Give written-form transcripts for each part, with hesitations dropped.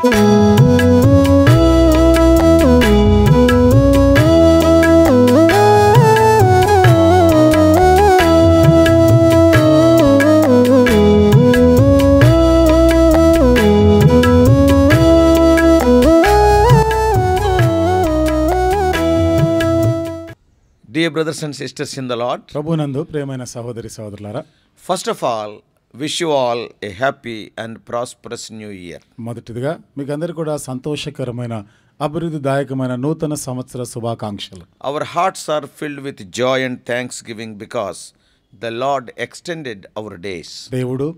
Dear brothers and sisters in the Lord, ప్రభునందు ప్రియమైన సహోదరి సహోదరులారా, first of all, wish you all a happy and prosperous new year. మొదటిదిగా మీకు అందరికీ కూడా సంతోషకరమైన అభివృద్ధిదాయకమైన నూతన సంవత్సర శుభాకాంక్షలు. Our hearts are filled with joy and thanksgiving because the Lord extended our days. దేవుడు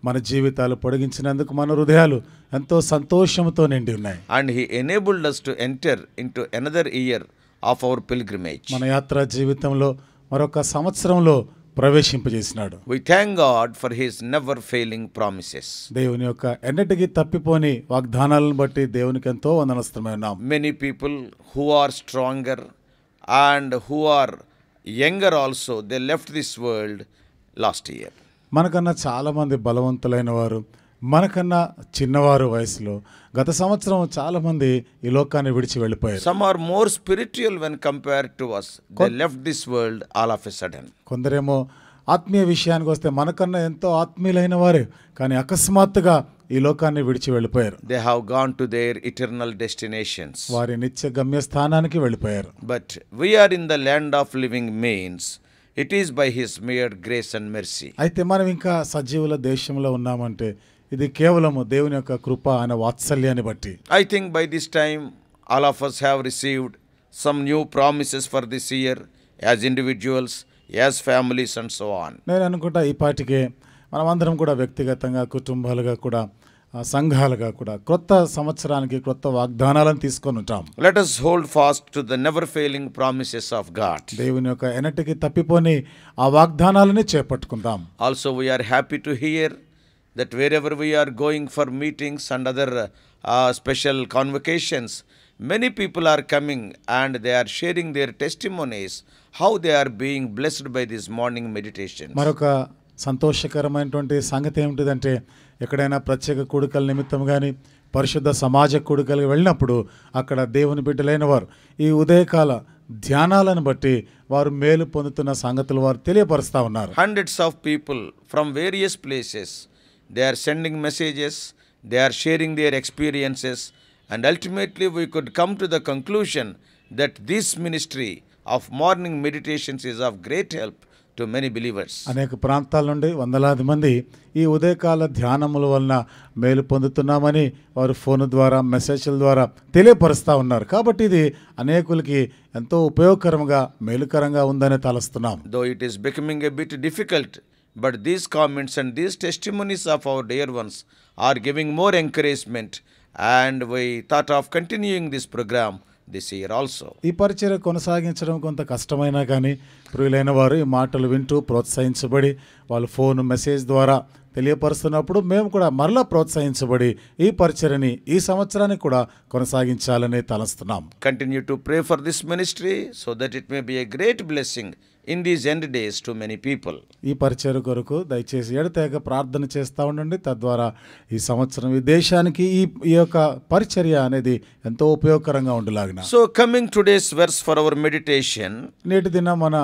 మన జీవితాలు పొడిగించినందుకు మన హృదయాలు ఎంతో సంతోషంతో నిండి ఉన్నాయి. And He enabled us to enter into another year of our pilgrimage. మన యాత్రా జీవితంలో మరొక సంవత్సరంలో ప్రవేశింపజేసినాడు. We thank God for His never failing promises. దేవుని యొక్క ఎన్నటికీ తప్పిపోని వాగ్దానాలను బట్టి దేవునికి ఎంతో వందనస్తులమై ఉన్నాం. Many people who are stronger and who are younger also, they left this world last year. మనకన్నా చాలామంది బలవంతులైన వారు, మనకన్నా చిన్నవారు వయసులో గత సంవత్సరం చాలామంది ఈ లోకాన్ని విడిచి వెళ్ళిపోయారు. Some are more spiritual when compared to us. They left this world all of a sudden. కొందరేమో ఆత్మీయ విషయానికి వస్తే మనకన్నా ఎంతో ఆత్మీయులైన వారే, కానీ అకస్మాత్తుగా ఈ లోకాన్ని విడిచి వెళ్ళిపోయారు. They have gone to their eternal destinations. వారి నిత్య గమ్యస్థానానికి వెళ్ళిపోయారు. But we are in the land of living means it is by His mere grace and mercy. అయితే మనం ఇంకా సజీవుల దేశంలో ఉన్నామంటే ఇది కేవలము దేవుని యొక్క కృప అనే వాత్సల్యాన్ని బట్టి. I think by this time all of us have received some new promises for this year as individuals, as families and so on. నేను అనుకుంటా ఈ పాటికే మనమందరం కూడా వ్యక్తిగతంగా, కుటుంబాలుగా కూడా, సంఘాలుగా కూడా క్రొత్త సంవత్సరానికి క్రొత్త వాగ్దానాలను తీసుకొని ఉంటాం. Let us hold fast to the never failing promises of God. దేవుని యొక్క ఎన్నటికి తప్పిపోని ఆ వాగ్దానాలని చేపట్టుకుందాం. Also we are happy to hear that wherever we are going for meetings and other special convocations, many people are coming and they are sharing their testimonies, how they are being blessed by this morning meditation. మరొక సంతోషకరమైనటువంటి సంగతి ఏమిటిదంటే, ఎక్కడైనా ప్రత్యేక కూడికల నిమిత్తం కానీ పరిశుద్ధ సమాజ కూడికలకు వెళ్ళినప్పుడు అక్కడ దేవుని బిడ్డలైన వారు ఈ ఉదయకాల ధ్యానాలను బట్టి వారు మేలు పొందుతున్న సంగతులు వారు తెలియపరుస్తూ ఉన్నారు. Hundreds of people from various places, they are sending messages, they are sharing their experiences, and ultimately we could come to the conclusion that this ministry of morning meditations is of great help to many believers. అనేక ప్రాంతాల నుండి వందలాది మంది ఈ ఉదయకాల ధ్యానముల వలన మేలు పొందుతున్నామని వారు ఫోన్ ద్వారా, మెసేజ్ల ద్వారా తెలియపరుస్తూ ఉన్నారు. కాబట్టి ఇది అనేకులకి ఎంతో ఉపయోగకరంగా, మేలుకరంగా ఉందని తలస్తున్నాం. Though it is becoming a bit difficult, but these comments and these testimonies of our dear ones are giving more encouragement, and we thought of continuing this program this year also. ఈ పరిచర్య కొనసాగించడం కొంత కష్టమైనా కానీ ప్రియులైన వారు ఈ మాటలు వింటూ ప్రోత్సహించబడి వాళ్ళు ఫోన్, మెసేజ్ ద్వారా తెలియపరుస్తున్నప్పుడు మేము కూడా మరలా ప్రోత్సహించబడి ఈ పరిచర్యని ఈ సంవత్సరానికి కూడా కొనసాగించాలని తలస్తున్నాం. Continue to pray for this ministry so that it may be a great blessing in these end days to many people. ఈ పరిచర్య కొరకు దయచేసి ఎడతెగక ప్రార్థన చేస్తూ ఉండండి. తద్వారా ఈ సంవత్సరం ఈ దేశానికి ఈ యొక్క పరిచర్య అనేది ఎంతో ఉపయోగకరంగా ఉండలాగిన. So coming today's verse for our meditation, నేటి దిన మన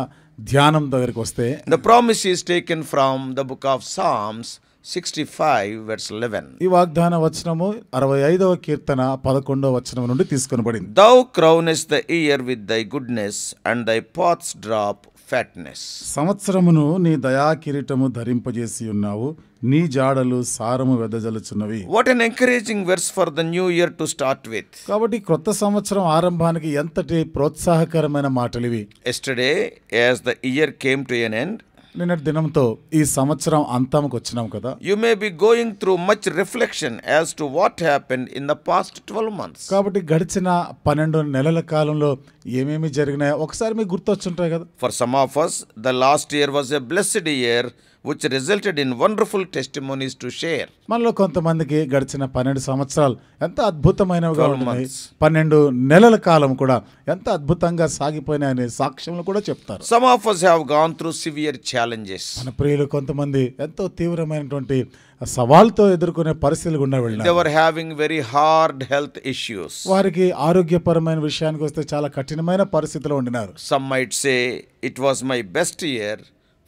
ధ్యానం దగ్గరికి వస్తే the promise is taken from the book of Psalms 65 verse 11. ఈ వాగ్దాన వచనము 65వ కీర్తన 11వ వచనం నుండి తీసుకొనబడింది. Thou crownest the year with thy goodness, and thy paths drop fatness. సంవత్సరమును నీ దయా కిరీటము ధరింపజేసి ఉన్నావు, నీ జాడలు సారము వెదజలుచున్నవి. What an encouraging verse for the new year to start with. కాబట్టి క్రొత్త సంవత్సరం ఆరంభానికి ఎంతటి ప్రోత్సాహకరమైన మాటలు ఇవి. Yesterday, as the year came to an end, నిన్నటి దినంతో ఈ సంవత్సరం అంతంకు వచ్చినాం కదా. you may be going through much reflection as to what happened in the past 12 months. కాబట్టి గడిచిన 12 నెలల కాలంలో ఏమేమి జరిగినాయో ఒకసారి మీకు గుర్తొచ్చుంటాయి కదా. For some of us, the last year was a blessed year which resulted in wonderful testimonies to share. మనలో కొంతమందికి గడిచిన 12 సంవత్సరాలు ఎంత అద్భుతమైనవిగా 12 ఉంటున్నాయి. months. 12 నెలల కాలం కూడా ఎంత అద్భుతంగా సాగిపోయినాయనే సాక్ష్యములు కూడా చెప్తారు. Some of us have gone through severe challenges. మన ప్రియులు కొంతమంది ఎంతో తీవ్రమైనటువంటి సవాల్తో ఎదుర్కొనే పరిస్థితులు గుండా They వెళ్ళారు. were having very hard health issues. వారికి ఆరోగ్యపరమైన విషయానికి వస్తే చాలా కఠినమైన పరిస్థితిలో ఉండినారు. Some might say it was my best year.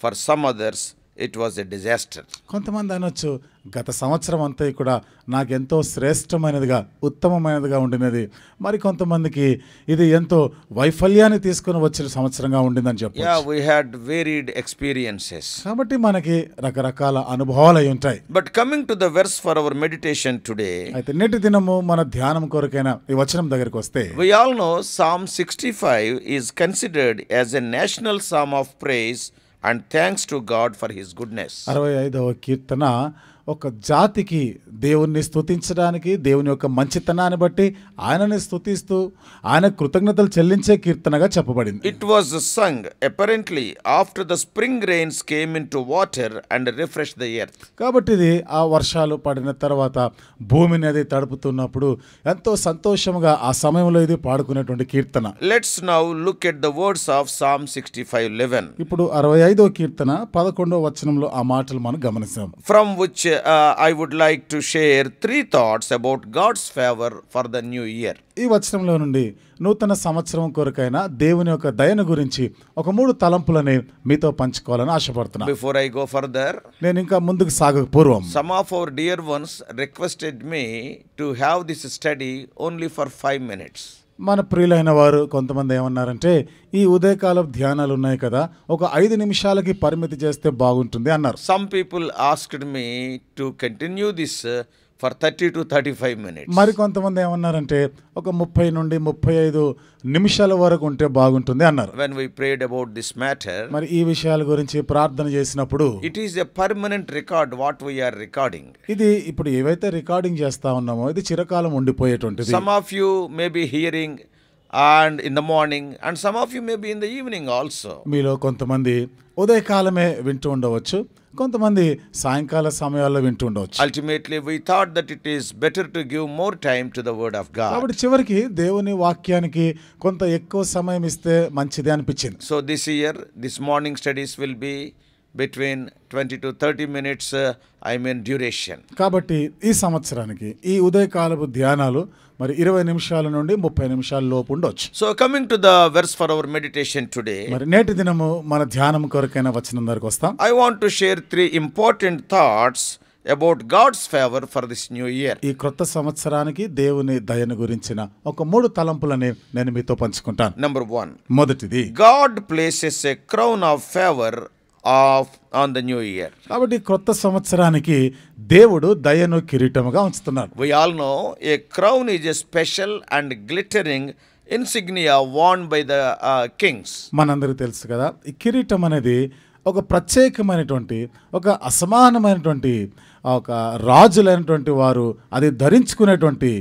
For some others, it was a disaster. కొంతమంది అనొచ్చు గత సంవత్సరం అంతా కూడా నాకెంతో శ్రేష్టమైనదిగా ఉత్తమమైనదిగా ఉండినది. మరి కొంతమందికి ఇది ఎంతో వైఫల్యాన్ని తీసుకొని వచ్చిన సంవత్సరంగా ఉండిందని చెప్పొచ్చు. Yeah, we had varied experiences. కాబట్టి మనకి రకరకాల అనుభవాలు అయి ఉంటాయి. But coming to the verse for our meditation today, అయితే నేటి దినము మన ధ్యానం కొరకైన ఈ వచనం దగ్గరికి వస్తే we all know Psalm 65 is considered as a national psalm of praise and thanks to God for his goodness. 65వ కీర్తన ఒక జాతికి దేవుణ్ణి స్తుతించడానికి, దేవుని యొక్క మంచితనాన్ని బట్టి ఆయనని స్తుతిస్తూ ఆయన కృతజ్ఞతలు చెల్లించే కీర్తనగా చెప్పబడింది. It was sung apparently after the spring rains came into water and refreshed the earth. కాబట్టి ఇది ఆ వర్షాలు పడిన తర్వాత భూమిని అది తడుపుతున్నప్పుడు ఎంతో సంతోషంగా ఆ సమయంలో ఇది పాడుకునేటువంటి కీర్తన. Let's now look at the words of Psalm 65:11. ఇప్పుడు 65వ కీర్తన 11వ వచనంలో ఆ మాటలు మనం గమనిస్తాం. From which I would like to share 3 thoughts about God's favor for the new year. ఈ వచనంలో నుండి నూతన సంవత్సరం కొరకైన దేవుని యొక్క దయను గురించి ఒక 3 తలంపులని మీతో పంచుకోవాలని ఆశపడుతున్నాను. Before I go further, నేను ఇంకా ముందుకు సాగక పూర్వం some of our dear ones requested me to have this study only for 5 minutes. మన ప్రియులైన వారు కొంతమంది ఏమన్నారంటే ఈ ఉదయకాల ధ్యానాలు ఉన్నాయి కదా, ఒక 5 నిమిషాలకి పరిమితి చేస్తే బాగుంటుంది అన్నారు. Some people asked me to continue this for 30 to 35 minutes. మరి కొంతమంది ఏమన్నారంటే ఒక 30 నుండి 35 నిమిషాల వరకు ఉంటే బాగుంటుంది అన్నారు. When we prayed about this matter, మరి ఈ విషయాల గురించి ప్రార్థన చేసినప్పుడు it is a permanent record what we are recording. ఇది ఇప్పుడు ఏవైతే రికార్డింగ్ చేస్తా ఉన్నామో ఇది చిరకాలం ఉండిపోయేటువంటిది. Some of you may be hearing and in the morning and some of you may be in the evening also. మీలో కొంతమంది ఉదయకాలమే వింటూ ఉండవచ్చు, కొంతమంది సాయంకాల సమయాల్లో వింటూ ఉండవచ్చు. Ultimately we thought that it is better to give more time to the word of God. కాబట్టి చివరికి దేవుని వాక్యానికి కొంత ఎక్కువ సమయం ఇస్తే మంచిది అనిపించింది. So this year this morning studies will be between 20 to 30 minutes duration. కాబట్టి ఈ సంవత్సరానికి ఈ ఉదయకాలపు ధ్యానాలు మరి 20 నిమిషాల నుండి 30 నిమిషాల లోపు ఉండొచ్చు. So coming to the verse for our meditation today, మరి నేటి దినము మన ధ్యానం కొరకైన వచనం దగ్గరికి వస్తాం. I want to share 3 important thoughts about God's favor for this new year. ఈ క్రొత్త సంవత్సరానికి దేవుని దయను గురించిన ఒక 3 తలంపులని నేను మీతో పంచుకుంటాను. Number 1, మొదటిది, God places a crown of favor on the new year. కాబట్టి క్రొత్త సంవత్సరానికి దేవుడు దయను కిరీటముగా ఉంచుతున్నాడు. We all know a crown is a special and glittering insignia worn by the kings. మనందరికీ తెలుసు కదా, ఈ కిరీటం అనేది ఒక ప్రత్యేకమైనటువంటి ఒక అసమానమైనటువంటి ఒక రాజులైనటువంటి వారు అది ధరించుకునేటువంటి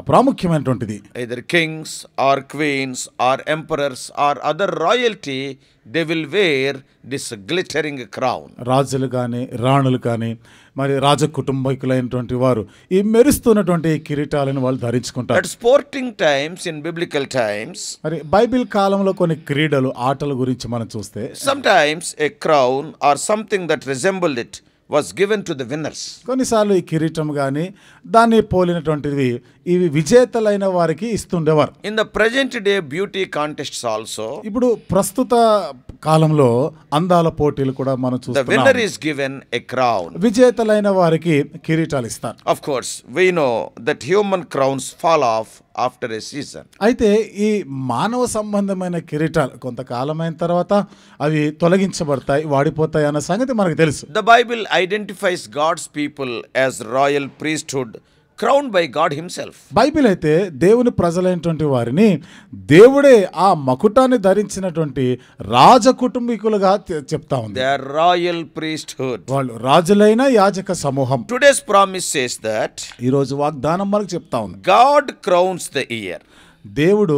ప్రాముఖ్యమైనటువంటిది. Either kings or queens or emperors or other royalty, they will wear this glittering crown. రాజులు కానీ రాణులు కానీ మరి రాజ కుటుంబీకులైనటువంటి వారు ఈ మెరుస్తున్నటువంటి కిరీటాలను వాళ్ళు ధరించుకుంటారు. At sporting times, in biblical times, మరి బైబిల్ కాలంలో కొన్ని క్రీడలు ఆటల గురించి మనం చూస్తే sometimes a crown or something that resembled it was given to the winners. కొన్నిసార్లు ఈ కిరీటం కానీ దాన్ని పోలినటువంటివి ఇవి విజేతలైన వారికి ఇస్తుండేవారు. In the present day beauty contests also, ఇప్పుడు ప్రస్తుత కాలంలో అందాల పోటీలు కూడా మనం the winner చూస్తున్నాం. is given a crown. విజేతలైన వారికి కిరీటాలు ఇస్తారు. Of course, we know that human crowns fall off after a season. అయితే ఈ మానవ సంబంధమైన కిరీటాలు కొంతకాలమైన తర్వాత అవి తొలగించబడతాయి, వాడిపోతాయి అన్న సంగతి మనకు తెలుసు. The Bible identifies God's people as royal priesthood, crowned by God himself. Bible అయితే దేవుని ప్రజలైనటువంటి వారిని దేవుడే ఆ మకుటాన్ని ధరించినటువంటి రాజ కుటుంబీకులుగా చెప్తా ఉంది. They are royal priesthood. వాళ్ళు రాజులైన యాజక సమూహం. Today's promise says that ఈ రోజు వాగ్దానం మనకు చెప్తా ఉంది. God crowns the year. దేవుడు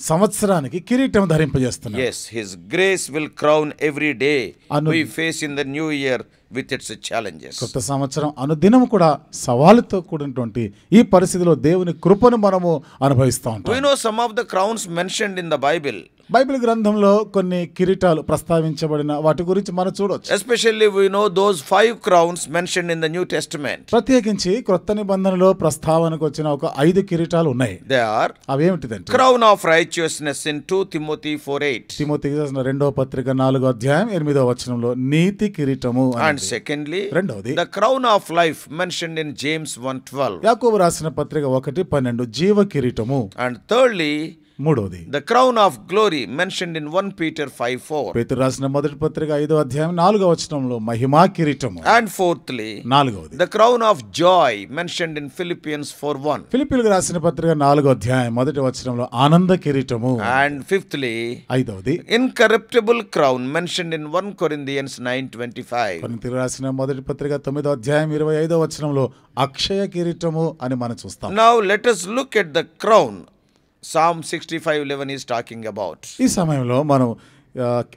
సంవత్సరానికి కిరీటం ధరింపజేస్తున్నాడు. Yes, His grace will crown every day Anu- we face in the new year with its challenges. కొత్త సంవత్సరం అనుదినం కూడా సవాలుతో కూడినటువంటి ఈ పరిస్థితిలో దేవుని కృపను మనము అనుభవిస్తూ We ఉంటాం. know some of the crowns mentioned in the Bible. Bible గ్రంథంలో కొన్ని కిరీటాలు ప్రస్తావించబడిన వాటి గురించి మనం చూడొచ్చు. Especially we know those 5 crowns mentioned in the New Testament. ప్రత్యేకించి క్రొత్త నిబంధనలో ప్రస్తావనకు వచ్చిన ఒక 5 కిరీటాలు ఉన్నాయి. They are అవేమిటిదంటే crown of righteousness in 2 Timothy 4:8. తిమోతికి రాసిన 2వ పత్రిక 4వ అధ్యాయం 8వ వచనంలో నీతి కిరీటము And అనేది. secondly, రెండవది the crown of life mentioned in James 1:12. యాకోబు రాసిన పత్రిక 1:12 జీవ కిరీటము. And thirdly, మూడవది the crown of glory mentioned in 1 Peter 5:4. పేతురు రాసిన మొదటి పత్రిక 5వ అధ్యాయం 4వ వచనంలో మహిమా కిరీటము. And fourthly, నాలుగవది the crown of joy mentioned in Philippians 4:1. ఫిలిప్పీయులకు రాసిన పత్రిక 4వ అధ్యాయం మొదటి వచనంలో ఆనంద కిరీటము. And fifthly, ఐదవది incorruptible crown mentioned in 1 Corinthians 9:25. కొరింథీయులకు రాసిన మొదటి పత్రిక 9వ అధ్యాయం 25వ వచనంలో అక్షయ కిరీటము అని మనం చూస్తాం. Now let us look at the crown Psalm 65:11 is talking about. ఈ సమయంలో మనం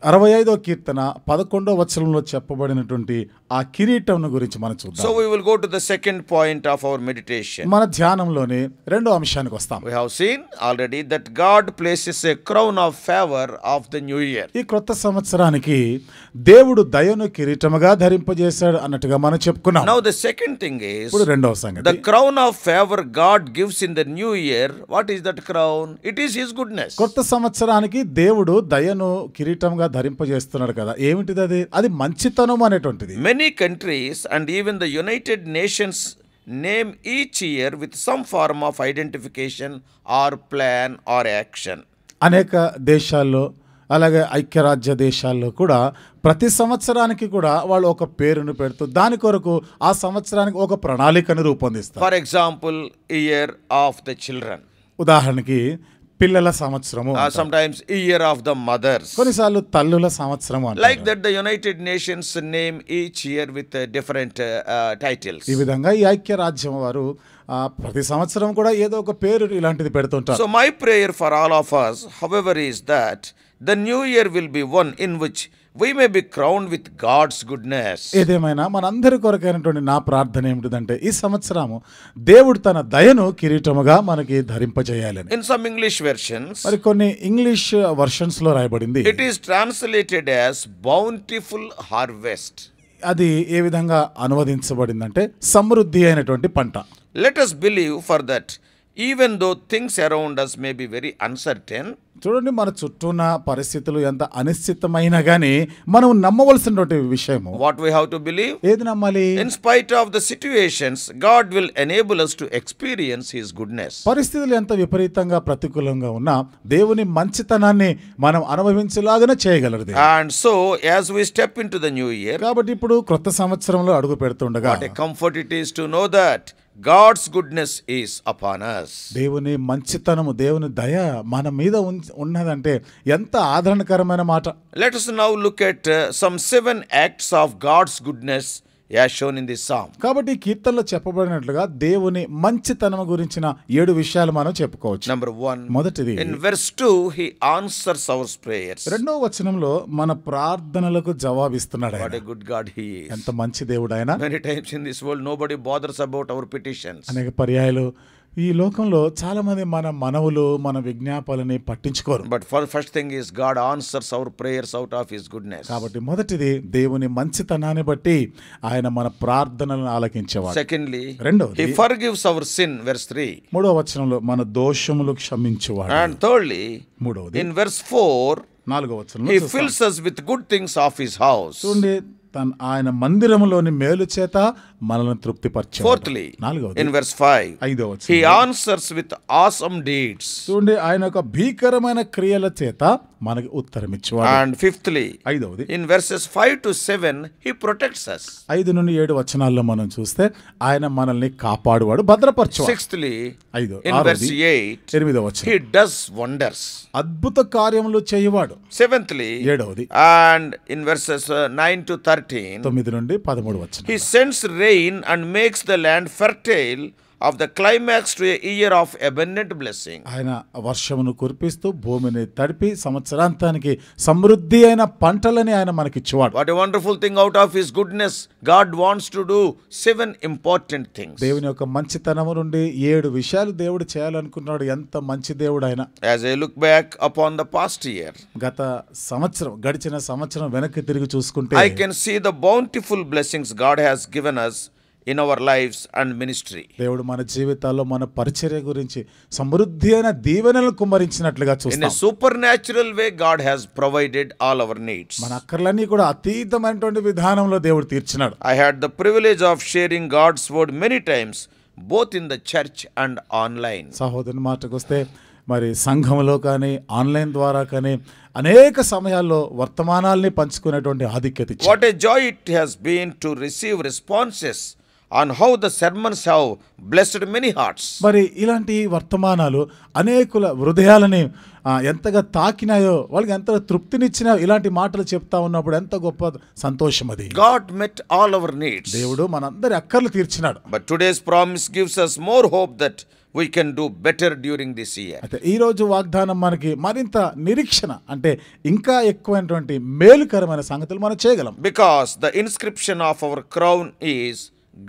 65వ కీర్తన 11వ వచనంలో చెప్పబడినటువంటి ఆ కిరీటం గురించి మనం చూద్దాం. So we will go to the second point of our meditation. మన ధ్యానంలోని రెండో అంశానికి వస్తాం. We have seen already that God places a crown of favor of the new year. ఈ క్రొత్త సంవత్సరానికి దేవుడు దయను కిరీటముగా ధరింపజేశాడు అన్నట్టుగా మనం చెప్పుకున్నాం. Now the second thing is ఇప్పుడు రెండవ సంగతి, the crown of favor God gives in the new year. What is that crown? It is His goodness. కొత్త సంవత్సరానికి దేవుడు దయను కిరీటంగా ధరింపజేస్తున్నాడు కదా. ఏమిటిది అది? అది మంచితనం అనేటువంటిది. Many countries and even the United Nations name each year with some form of identification or plan or action. అనేక దేశాల్లో అలాగే ఐక్యరాజ్య దేశాల్లో కూడా ప్రతి సంవత్సరానికి కూడా వాళ్ళు ఒక పేరును పెడుతూ దాని కొరకు ఆ సంవత్సరానికి ఒక ప్రణాళికను రూపొందిస్తారు. For example, year of the children. ఉదాహరణకి పిల్లల సంవత్సరము, Sometimes year of the mothers. కొన్నిసార్లు తల్లుల సంవత్సరము అంటారు. Like that, the United Nations name each year with different titles. ఈ విధంగా ఈ ఐక్యరాజ్యం వారు ప్రతి సంవత్సరం కూడా ఏదో ఒక పేరు ఇలాంటిది పెడుతుంటారు. So my prayer for all of us, however, is that the new year will be one in which we may be crowned with God's goodness. ఏదేమైనా మనందరి కొరకైనటువంటి నా ప్రార్థన ఏమిటిదంటే ఈ సంవత్సరము దేవుడు తన దయను కిరీటముగా మనకి ధరింపజేయాలని. In some English versions, మరి కొన్ని ఇంగ్లీష్ వర్షన్స్ లో రాయబడింది. it is translated as bountiful harvest. అది ఏ విధంగా అనువదించబడిందంటే సమృద్ధి అయినటువంటి పంట. Let us believe for that, even though things around us may be very uncertain. చూడండి, మన చుట్టూ ఉన్న పరిస్థితులు ఎంత అనిశ్చితమైనా గానీ మనం నమ్మవలసినటువంటి విషయము. What we have to believe? ఏది నమ్మాలి? In spite of the situations, God will enable us to experience His goodness. పరిస్థితులు ఎంత విపరీతంగా ప్రతికూలంగా ఉన్నా దేవుని మంచితనాన్ని మనం అనుభవించేలాగానే చేయగలరు. And so, as we step into the new year, కాబట్టి ఇప్పుడు క్రొత్త సంవత్సరంలో అడుగు పెడుతుండగా what a comfort it is to know that God's goodness is upon us. దేవుని మంచితనము, దేవుని దయ మన మీద ఉన్నదంటే ఎంత ఆదరణకరమైన మాట. Let us now look at some 7 acts of God's goodness as shown in this psalm. కాబట్టి కీర్తనలో చెప్పబడినట్లుగా దేవుని మంచితనము గురించిన 7 విషయాలు మనం చెప్పుకోవచ్చు. Number 1, మొదటిది, in verse 2, He answers our prayers. రెండవ వచనంలో మన ప్రార్థనలకు జవాబిస్తున్నాడు What ఆయన. a good God He is. ఎంత మంచి దేవుడు ఆయన. Many times in this world, nobody bothers about our petitions. అనేక పర్యాయాలు ఈ లోకంలో చాలా మంది మన మనవులు, మన విజ్ఞాపాలని పట్టించుకోరు. But for first thing is God answers our prayers out of His goodness. కాబట్టి మొదటిది దేవుని మంచితనాన్ని బట్టి ఆయన మన ప్రార్థనలను ఆలకించేవాడు. Secondly, రెండవది, He forgives our sin, verse 3. మూడవ వచనంలో మన దోషములు క్షమించువాడు. And thirdly, మూడవది, in verse 4, నాలుగవ వచనంలో He చూస్తాం. fills us with good things of His house. చూడండి, ఆయన మందిరములోని మేలు చేత మనల్ని తృప్తిపరిచాడు. Fourthly, నాలుగవది, in verse 5, ఐదవ వచనం, He answers with awesome deeds. చూడండి, ఆయన ఒక భీకరమైన క్రియల చేత మనకి ఉత్తరం ఇచ్చేవాడు. And fifthly, ఐదవది, in verses 5 to 7, He protects us. 5 నుండి 7 వచనాల్లో మనం చూస్తే ఆయన మనల్ని కాపాడువాడు, భద్రపరచువాడు. Sixthly, in ఆరవది, verse 8, 8వ వచనం, He does wonders. అద్భుత కార్యములు చేయవాడు. Seventhly, ఏడవది, and in verses 9 to 13, 9 నుండి 13 వచనం, He sends rain and makes the land fertile of the climax to a year of abundant blessing. ఆయన వర్షమును కురిపిస్తూ భూమిని తడిపి సంవత్సరాంతానికి సమృద్ధి అయిన పంటలని ఆయన మనకిచ్చేవాడు. What a wonderful thing! Out of his goodness, God wants to do 7 important things. దేవుని యొక్క మంచితనము నుండి 7 విషయాలు దేవుడు చేయాలనుకున్నాడు. ఎంత మంచి దేవుడు ఆయన. As I look back upon the past year, గడిచిన సంవత్సరం వెనక్కి తిరిగి చూసుకుంటే I can see the bountiful blessings God has given us in our lives and ministry. దేవుడు మన జీవితాల్లో మన పరిచర్య గురించి సమృద్ధి అయిన దీవెనలను కుమ్మరించినట్లుగా In చూస్తాం. a supernatural way, God has provided all our needs. మన అక్కర్లన్నీ కూడా అతీతమైనటువంటి విధానంలో దేవుడు తీర్చినాడు. I had the privilege of sharing God's word many times, both in the church and online. సహోదరుని మాటకు వస్తే మరి సంఘంలో కానీ ఆన్లైన్ ద్వారా కానీ అనేక సమయాల్లో వర్తమానాల్ని పంచుకునేటువంటి ఆధిక్యత ఇచ్చాడు. What a joy it has been to receive responses on how the sermons have blessed many hearts. మరి ఇలాంటి వర్తమానాలు అనేకుల హృదయాలని ఎంతగా తాకినాయో, వాళ్ళకి ఎంత తృప్తినిచ్చినాయో, ఇలాంటి మాటలు చెప్తా ఉన్నప్పుడు ఎంత గొప్ప సంతోషం అది. God met all our needs. దేవుడు మనందరి అక్కర్లు తీర్చినాడు. But today's promise gives us more hope that we can do better during this year. అయితే ఈ రోజు వాగ్దానం మనకి మరింత నిరీక్షణ, అంటే ఇంకా ఎక్కువైనటువంటి మేలుకరమైన సంగతులు మనం చేయగలం. Because the inscription of our crown is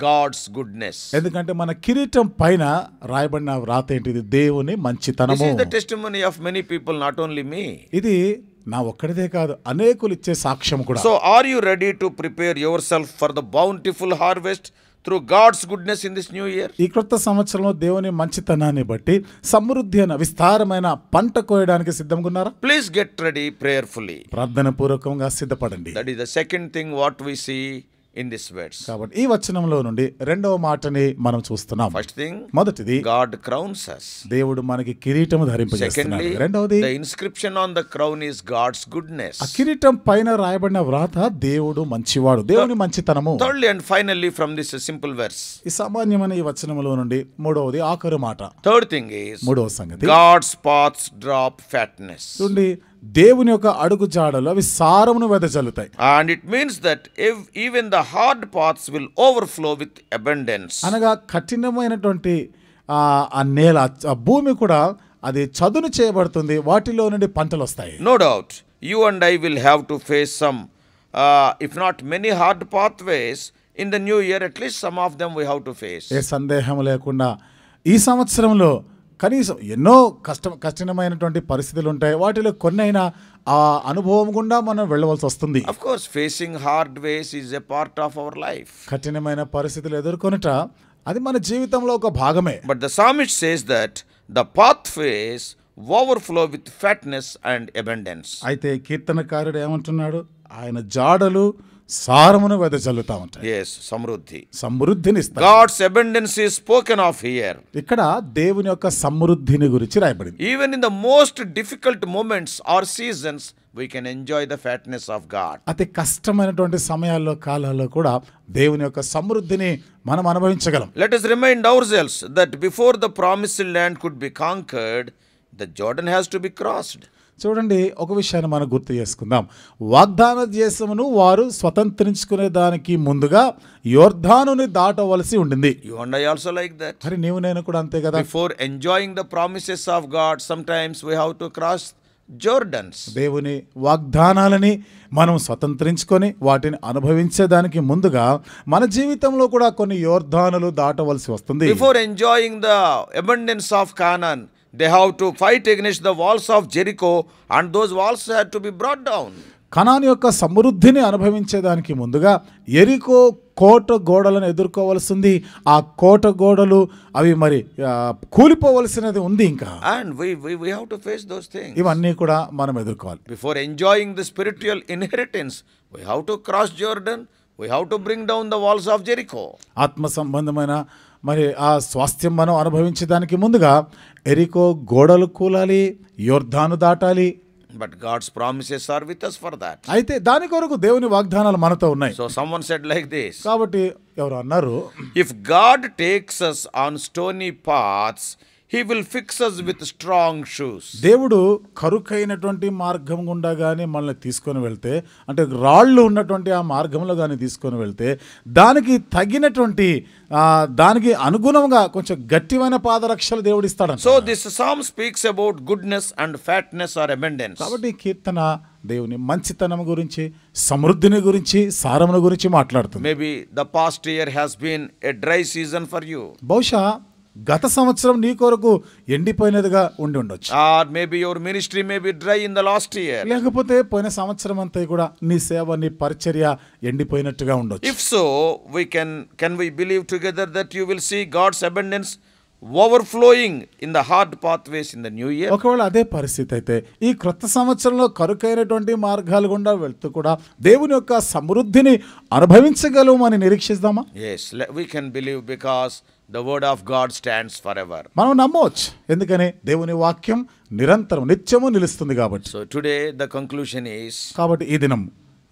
God's goodness. ఎందుకంటే మన కిరీటం పైన రాయబడిన వ్రాత ఏంటిది? దేవుని మంచితనము. This is the testimony of many people, not only me. ఇది నా ఒక్కడిదే కాదు, అనేకులు ఇచ్చే సాక్ష్యం కూడా. So are you ready to prepare yourself for the bountiful harvest through God's goodness in this new year? ఈ క్రొత్త సంవత్సరంలో దేవుని మంచితనాన్ని బట్టి సమృద్ధి అయిన విస్తారమైన పంట కోయడానికి సిద్ధంగా ఉన్నారా? Please get ready prayerfully. ప్రార్థన పూర్వకంగా సిద్ధపడండి. That is the second thing what we see in this verse. కాబట్టి ఈ వచనంలో నుండి రెండవ మాటని మనం చూస్తున్నాం. First thing, మొదటిది God crowns us. దేవుడు మనకి కిరీటము ధరింపజేస్తున్నాడు. Secondly, రెండవది the inscription on the crown is God's goodness. ఆ కిరీటం పైన రాయబడిన వ్రాత దేవుడు మంచివాడు, దేవుని మంచితనము. Thirdly and finally from this simple verse, ఈ సామాన్యమైన ఈ వచనములో నుండి మూడవది ఆఖరు మాట. third thing is మూడవ సంగతి, God's paths drop fatness. చూడండి, దేవుని యొక్క అడుగు జాడలు అవి సారమును వెదజల్లుతాయి. And it means that if even the hard paths will overflow with abundance. అనగా కఠినమైనటువంటి ఆ నేల, ఆ భూమి కూడా అది చదును చేయబడుతుంది, వాటిలో నుండి పంటలు వస్తాయి. No doubt you and I will have to face some if not many hard pathways in the new year, at least some of them we have to face. ఏ సందేహం లేకుండా ఈ సంవత్సరంలో కనీసం ఎన్నో కఠినమైనటువంటి పరిస్థితులు ఉంటాయి, వాటిలో కొన్నైనా ఆ అనుభవం గుండా మనం వెళ్ళవలసి వస్తుంది. Of course, facing hard ways is a part of our life. కఠినమైన పరిస్థితులు ఎదుర్కొనుట అది మన జీవితంలో ఒక భాగమే. But the psalmist says that the pathways overflow with fatness and abundance. అయితే కీర్తనకారుడు ఏమంటున్నాడు? ఆయన జాడలు సారమును వెదజల్లుతా ఉంటాయి. Yes, సమృద్ధిని ఇస్తాయి. God's abundance is spoken of here. ఇక్కడ దేవుని యొక్క సమృద్ధిని గురించి రాయబడింది. Even in the most difficult moments or seasons, we can enjoy the fatness of God. అతి కష్టమైనటువంటి సమయాల్లో కాలాల్లో కూడా దేవుని యొక్క సమృద్ధిని మనం అనుభవించగలం. Let us remind ourselves that before the promised land could be conquered, the Jordan has to be crossed. చూడండి, ఒక విషయాన్ని మనం గుర్తు చేసుకుందాం. వాగ్దాన దేశమును వారు స్వతంత్రించుకునే దానికి ముందుగా యోర్దానుని దాటవలసి ఉండింది. You and I also like that. మరి నీవు నేను కూడా అంతే కదా. Before enjoying the promises of God, sometimes we have to cross Jordans. దేవుని వాగ్దానాలని మనం స్వతంత్రించుకొని వాటిని అనుభవించేదానికి ముందుగా మన జీవితంలో కూడా కొన్ని యోర్దానులు దాటవలసి వస్తుంది. Before enjoying the abundance of Canaan, they have to fight against the walls of Jericho, and those walls had to be brought down. కనాను యొక్క సమృద్ధిని అనుభవించేదానికి ముందుగా ఎరికో కోట గోడలను ఎదుర్కోవలసింది. ఆ కోట గోడలు అవి మరి కూలిపోవలసినది ఉంది ఇంకా. And we have to face those things. ఇవన్నీ కూడా మనం ఎదుర్కోవాలి. Before enjoying the spiritual inheritance, we have to cross Jordan. We have to bring down the walls of Jericho. ఆత్మ సంబంధమైన మరి ఆ స్వాస్థ్యం మనం అనుభవించడానికి ముందుగా ఎరికో గోడలు కూలాలి, యోర్దాను దాటాలి. But God's promises are with us for that. అయితే దాని కొరకు దేవుని వాగ్దానాలు మనతో ఉన్నాయి. So someone said like this. కాబట్టి ఎవరు అన్నారు, if God takes us on stony paths, He will fix us with strong shoes. దేవుడు కరుకైనటువంటి మార్గం గుండా కానీ మనల్ని తీసుకొని వెళ్తే, అంటే రాళ్ళు ఉన్నటువంటి ఆ మార్గంలో కానీ తీసుకొని వెళ్తే, దానికి తగినటువంటి దానికి అనుగుణంగా కొంచెం గట్టివైన పాదరక్షలు దేవుడు ఇస్తాడు. So this psalm speaks about goodness and fatness or abundance. కాబట్టి ఈ కీర్తన దేవుని మంచితనం గురించి, సమృద్ధిని గురించి, సారమును గురించి మాట్లాడుతుంది. Maybe the past year has been a dry season for you. బహుశా గత సంవత్సరం నీ కొరకు ఎండిపోయినదిగా ఉండి ఉండొచ్చు. Or maybe your ministry may be dry in the last year. లేకపోతే పోయిన సంవత్సరం అంతా కూడా నీ సేవ, నీ పరిచర్య ఎండిపోయినట్టుగా ఉండొచ్చు. If so, can we believe together that you will see God's abundance overflowing in the hard pathways in the new year? ఒకవేళ అదే పరిస్థితి అయితే ఈ క్రొత్త సంవత్సరంలో కరుకైనటువంటి మార్గాలు గుండా వెళ్తూ కూడా దేవుని యొక్క సమృద్ధిని అనుభవించగలమని నిరీక్షిద్దామా? Yes, we can believe because the word of God stands forever. మనం నమ్మవచ్చు, ఎందుకని దేవుని వాక్యం నిరంతరం నిత్యము నిలుస్తుంది కాబట్టి. So today the conclusion is, కాబట్టి ఈ దినం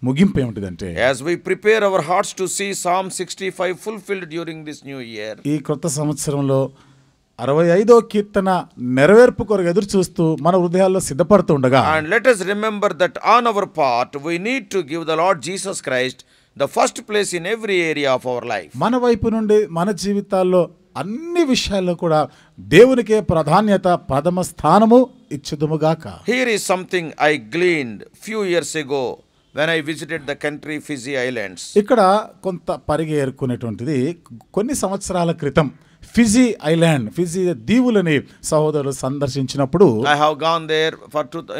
ముగింపు ఏమిటిదంటే, as we prepare our hearts to see Psalm 65 fulfilled during this new year, ఈ క్రొత్త సంవత్సరంలో 65వ కీర్తన నెరవేర్పు కొరకు ఎదురు చూస్తూ మన హృదయాల్లో సిద్ధపడుతూ ఉండగా, and let us remember that on our part we need to give the Lord Jesus Christ the first place in every area of our life. మన వైపు నుండి మన జీవితాల్లో అన్ని విషయాల్లో కూడా దేవునికే ప్రాధాన్యత, ప్రథమ స్థానము ఇచ్చుదుముగాక. Here is something I gleaned few years ago when I visited the country Fiji Islands. ఇక్కడ కొంత పరిగె ఏర్కొనేటువంటిది కొన్ని సంవత్సరాల క్రితం ఫిజీ ఐలాండ్, ఫిజీ దీవులని సహోదరులు సందర్శించినప్పుడు, I have gone there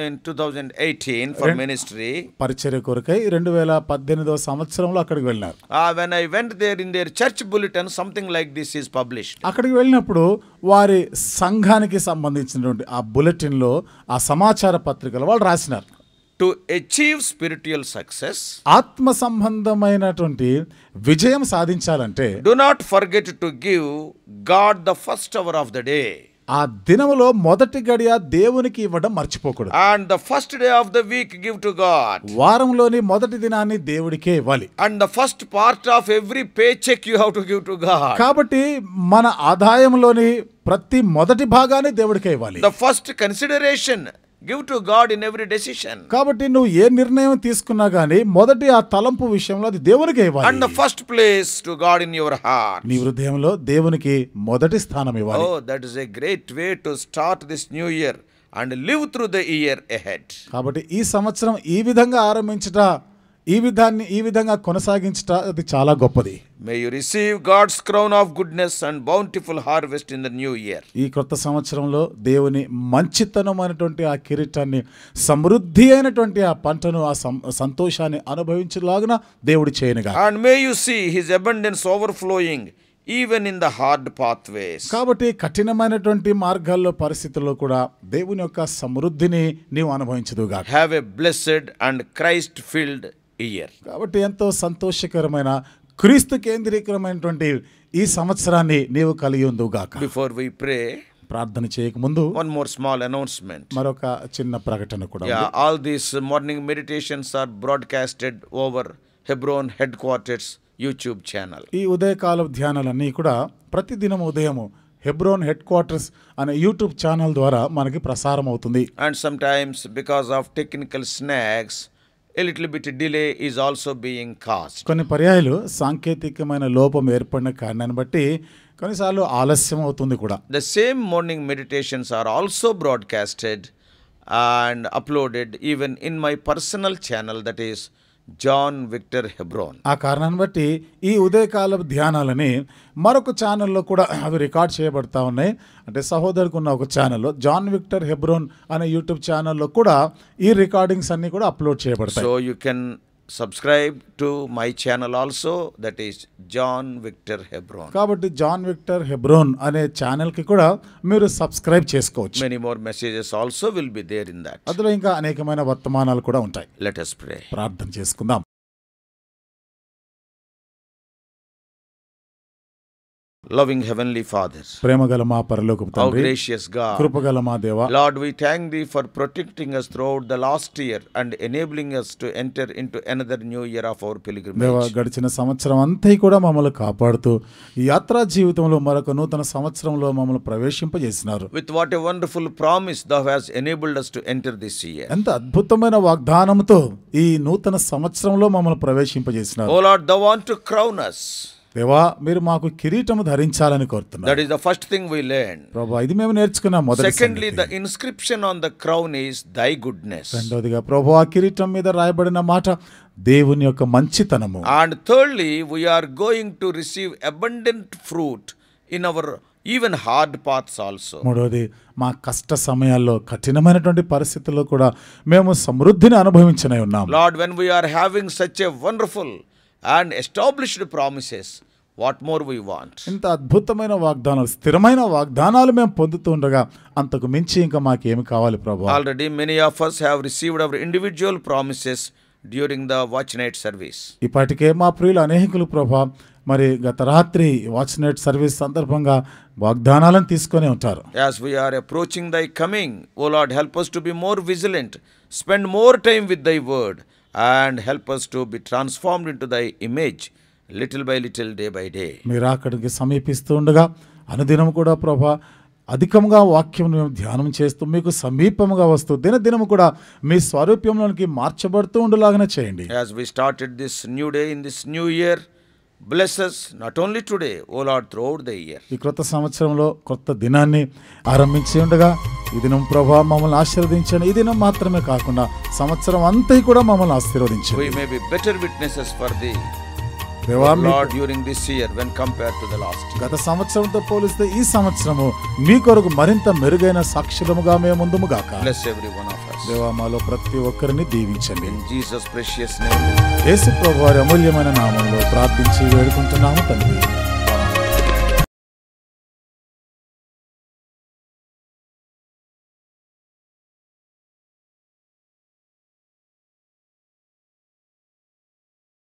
in 2018 for ministry. పరిచర్య కొరకై 2018వ సంవత్సరంలో అక్కడికి వెళ్ళినారు. When I went there, in their church bulletin something like this is published. అక్కడికి వెళ్ళినప్పుడు వారి సంఘానికి సంబంధించినటువంటి ఆ బులెటిన్లో, ఆ సమాచార పత్రికలో వాళ్ళు రాసినారు, To achieve spiritual success, ఆత్మ సంబంధమైనటువంటి విజయం సాధించాలంటే, do not forget to give God the first hour of the day. ఆ దినములో మొదటి గడియ దేవునికి ఇవ్వడం మర్చిపోకూడదు. And the first day of the week give to God. వారంలోని మొదటి దినాన్ని దేవుడికే ఇవ్వాలి. And the first part of every paycheck you have to give to God. కాబట్టి మన ఆదాయంలోని ప్రతి మొదటి భాగాన్ని దేవుడికే ఇవ్వాలి. The first consideration give to God in every decision. కాబట్టి నువ్వు ఏ నిర్ణయం తీసుకున్నా గానీ మొదటి ఆ తలంపు విషయంలో అది దేవునికే ఇవ్వాలి. And the first place to God in your heart. నీ హృదయంలో దేవునికి మొదటి స్థానం ఇవ్వాలి. Oh, that is a great way to start this new year and live through the year ahead. కాబట్టి ఈ సంవత్సరం ఈ విధంగా ఆరంభించట, ఈ విధంగా కొనసాగించట అది చాలా గొప్పది. May you receive God's crown of goodness and bountiful harvest in the new year. ఈ కొత్త సంవత్సరంలో దేవుని మంచితనమైనటువంటి ఆ కిరీటాన్ని, సమృద్ధి అయినటువంటి ఆ పంటను, ఆ సంతోషాన్ని అనుభవించేలాగున దేవుడు చేయనుగా. And may you see his abundance overflowing even in the hard pathways. కాబట్టి కఠినమైనటువంటి మార్గాల్లో, పరిస్థితుల్లో కూడా దేవుని యొక్క సమృద్ధిని నీవు అనుభవించదుగా. Have a blessed and Christ filled year. కాబట్టి ఎంతో సంతోషకరమైన, క్రీస్తు కేంద్రీకరమైనటువంటి ఈ సంవత్సరాన్ని నీవు కలిగి ఉందుగాక. Before we pray, ప్రార్థన చేయక ముందు one more small announcement. మరొక చిన్న ప్రకటన కూడా. Yeah, all these morning meditations are broadcasted over Hebron headquarters YouTube channel. ఈ ఉదయకాల ధ్యానాలన్నీ కూడా ప్రతిదినం ఉదయము హెబ్రోన్ హెడ్ క్వార్టర్స్ అనే యూట్యూబ్ ఛానల్ ద్వారా మనకి ప్రసారం అవుతుంది. And sometimes because of technical snags, a little bit delay is also being caused. కొన్ని పర్యాయాలు సాంకేతికమైన లోపం ఏర్పడిన కారణాన్ని బట్టి కొన్నిసార్లు ఆలస్యం అవుతుంది కూడా. The same morning meditations are also broadcasted and uploaded even in my personal channel, that is John Victor Hebron. ఆ కారణాన్ని బట్టి ఈ ఉదయకాల ధ్యానాలని మరొక ఛానల్లో కూడా అవి రికార్డ్ చేయబడతా ఉన్నాయి. అంటే సహోదరుకు ఉన్న ఒక ఛానల్లో, జాన్ విక్టర్ హెబ్రోన్ అనే యూట్యూబ్ ఛానల్లో కూడా ఈ రికార్డింగ్స్ అన్ని కూడా అప్లోడ్ చేయబడతాయి. So you can subscribe to my channel also, that is John Victor Hebron. కాబట్టి జాన్ విక్టర్ హెబ్రోన్ అనే ఛానల్కి కూడా మీరు సబ్స్క్రైబ్ చేసుకోవచ్చు. Many more messages also will be there in that. అందులో ఇంకా అనేకమైన వర్తమానాలు కూడా ఉంటాయి. Let us pray. ప్రార్థన చేసుకుందాం. Loving Heavenly Father, ప్రేమగల మా పరలోకపు how తండ్రి, gracious God. కృపగల మా దేవా, Lord, we thank Thee for protecting us throughout the last year and enabling us to enter into another new year of our దేవా pilgrimage. గడిచిన సంవత్సరం అంతా కూడా మమ్మల్ని కాపాడుతూ ఈ యాత్రా జీవితంలో మరొక నూతన సంవత్సరంలో మమ్మల్ని ప్రవేశింపజేసినారు. With what a wonderful promise Thou hast enabled us to enter this year. ఎంత అద్భుతమైన వాగ్దానంతో ఈ నూతన సంవత్సరంలో మమ్మల్ని ప్రవేశింపజేసినారు. Oh Lord, Thou want to crown us. దేవా మీరు మాకు కిరీటము ధరించాలని కోరుతున్నారు. That is the first thing we learn. ప్రభువా ఇది మేము నేర్చుకున్నాం మొదటి Secondly, సంగతి. the inscription on the crown is Thy goodness. రెండోదిగా ప్రభువా కిరీటం మీద రాయబడిన మాట దేవుని యొక్క మంచితనము. And thirdly, we are going to receive abundant fruit in our even hard paths also. మూడోది మా కష్ట సమయాల్లో కఠినమైనటువంటి పరిస్థితుల్లో కూడా మేము సమృద్ధిని అనుభవించనే ఉన్నాం. Lord, when we are having such a wonderful and established promises, what more we want? ఇంత అద్భుతమైన వాగ్దానాలు, స్థిరమైన వాగ్దానాలు మేము పొందుతూ ఉండగా అంతకు మించి ఇంకా మాకేమి కావాలి ప్రభువా? Already many of us have received our individual promises during the watch night service. ఇప్పటికే మా ప్రియులు అనేకులు ప్రభా మరి గత రాత్రి వాచ్ నైట్ సర్వీస్ సందర్భంగా వాగ్దానాలను తీసుకొని ఉంటారు. As we are approaching Thy coming, O Lord, help us to be more vigilant, spend more time with Thy word, and help us to be transformed into Thy image little by little, day by day. మీరు అక్కడికి సమీపిస్తూ ఉండగా అనుదినం కూడా ప్రభా అధికంగా వాక్యం మేము ధ్యానం చేస్తూ మీకు సమీపముగా వస్తూ దినదినము కూడా మీ స్వరూప్యంలోనికి మార్చబడుతూ ఉండేలాగానే చేయండి. As we started this new day in this new year, bless us not only today, O Lord, throughout the year. ఈ క్రొత్త సంవత్సరంలో కొత్త దినాన్ని ఆరంభించి ఉండగా ఈ దినం ప్రభా మమ్మల్ని ఆశీర్వదించండి. ఈ దినం మాత్రమే కాకుండా సంవత్సరం అంతా కూడా మమ్మల్ని ఆశీర్వదించండి. We may be better witnesses for Thee, దేవా Lord, during this year when compared to the last year. గత సంవత్సరంతో పోలిస్తే ఈ సంవత్సరము మీ కొరకు మరింత మెరుగైన సాక్షులముగా మేము ముందుము గాక. Bless every one of us. దేవా మాలో ప్రతి ఒక్కరిని దీవించండి. In Jesus' precious name. యేసు ప్రభువారి అమూల్యమైన నామములో ప్రార్థించి వేడుకుంటున్నాము తండ్రి.